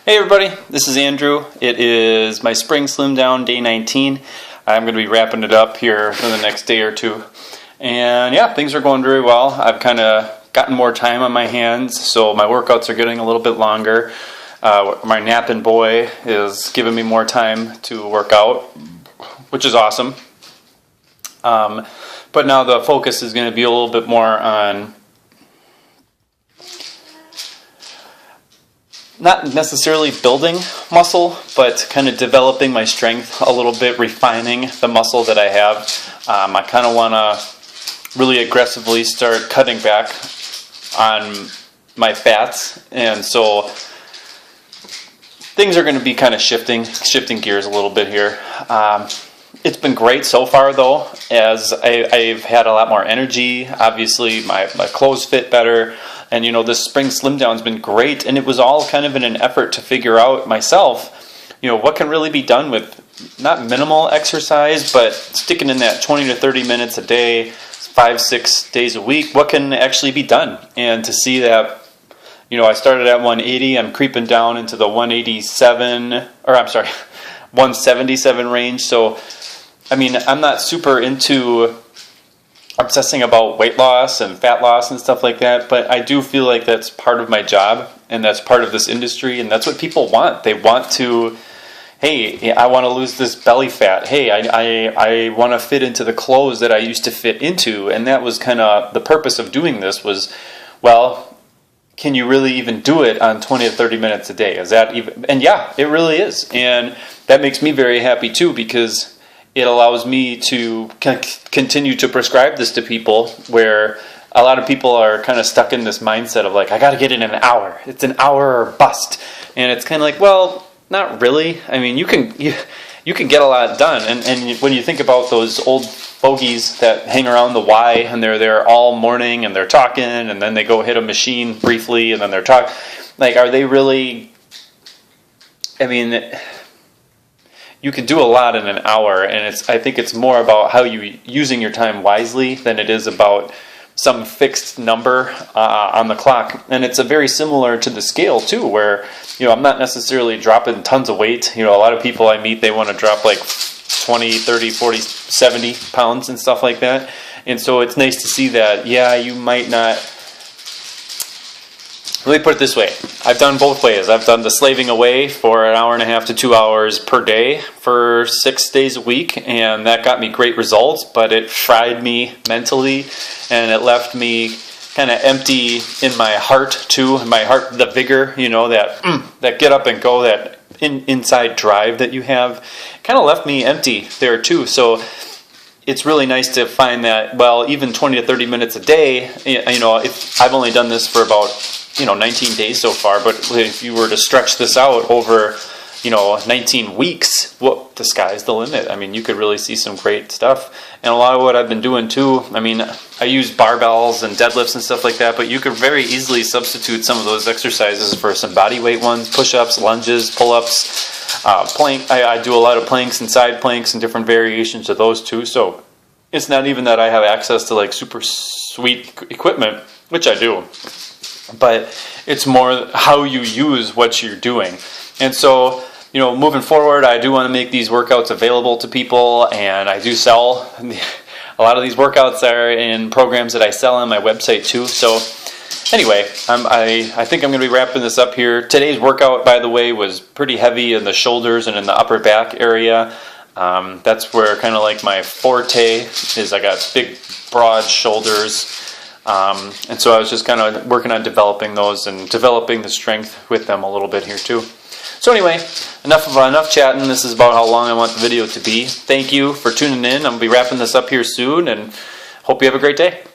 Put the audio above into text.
Hey everybody, this is Andrew. It is my spring slim down day 19. I'm going to be wrapping it up here in the next day or two. And yeah, things are going very well. I've kind of gotten more time on my hands, so my workouts are getting a little bit longer. My napping boy is giving me more time to work out, which is awesome. But now the focus is going to be a little bit more on not necessarily building muscle, but kind of developing my strength a little bit, refining the muscle that I have. I kind of want to really aggressively start cutting back on my fats, and so things are going to be kind of shifting gears a little bit here. It's been great so far though, as I've had a lot more energy. Obviously my clothes fit better. And you know, this spring slim down's been great, and it was all kind of in an effort to figure out myself, you know, what can really be done with not minimal exercise, but sticking in that 20 to 30 minutes a day, 5-6 days a week, what can actually be done. And to see that, you know, I started at 180, I'm creeping down into the 177 range. So, I mean, I'm not super into obsessing about weight loss and fat loss and stuff like that, but I do feel like that's part of my job, and that's part of this industry, and that's what people want. They want to, hey, I want to lose this belly fat. Hey, I want to fit into the clothes that I used to fit into, and that was kind of the purpose of doing this was, well, can you really even do it on 20 to 30 minutes a day? Is that even? And yeah, it really is, and that makes me very happy too, because it allows me to continue to prescribe this to people, where a lot of people are kind of stuck in this mindset of like, I got to get in an hour. It's an hour or bust. And it's kind of like, well, not really. I mean, you can get a lot done. And when you think about those old fogies that hang around the Y, and they're there all morning and they're talking, and then they go hit a machine briefly and then they're talking, like, are they really, I mean, you can do a lot in an hour, and I think it's more about how you using your time wisely than it is about some fixed number on the clock. And it's a very similar to the scale too, where, you know, I'm not necessarily dropping tons of weight. You know, a lot of people I meet, they want to drop like 20, 30, 40, 70 pounds and stuff like that. And so it's nice to see that, yeah, you might not. Let me put it this way. I've done both ways. I've done the slaving away for an hour and a half to 2 hours per day for 6 days a week, and that got me great results, but it fried me mentally, and it left me kind of empty in my heart too. In my heart, the vigor, you know, that get up and go, that inside drive that you have, kind of left me empty there too. So it's really nice to find that, well, even 20 to 30 minutes a day, you know, if I've only done this for about, 19 days so far, but if you were to stretch this out over, 19 weeks, well, the sky's the limit. I mean, you could really see some great stuff. And a lot of what I've been doing too, I mean, I use barbells and deadlifts and stuff like that, but you could very easily substitute some of those exercises for some body weight ones, push-ups, lunges, pull-ups, plank. I do a lot of planks and side planks and different variations of those too. So it's not even that I have access to like super sweet equipment, which I do, but it's more how you use what you're doing. And so, moving forward, I do want to make these workouts available to people, and I do sell. A lot of these workouts are in programs that I sell on my website too. So anyway, I think I'm going to be wrapping this up here. Today's workout, by the way, was pretty heavy in the shoulders and in the upper back area. That's where kind of like my forte is. I got big, broad shoulders. And so I was just kind of working on developing those and developing the strength with them a little bit here too. So anyway, enough chatting. This is about how long I want the video to be. Thank you for tuning in. I'm going to be wrapping this up here soon, and hope you have a great day.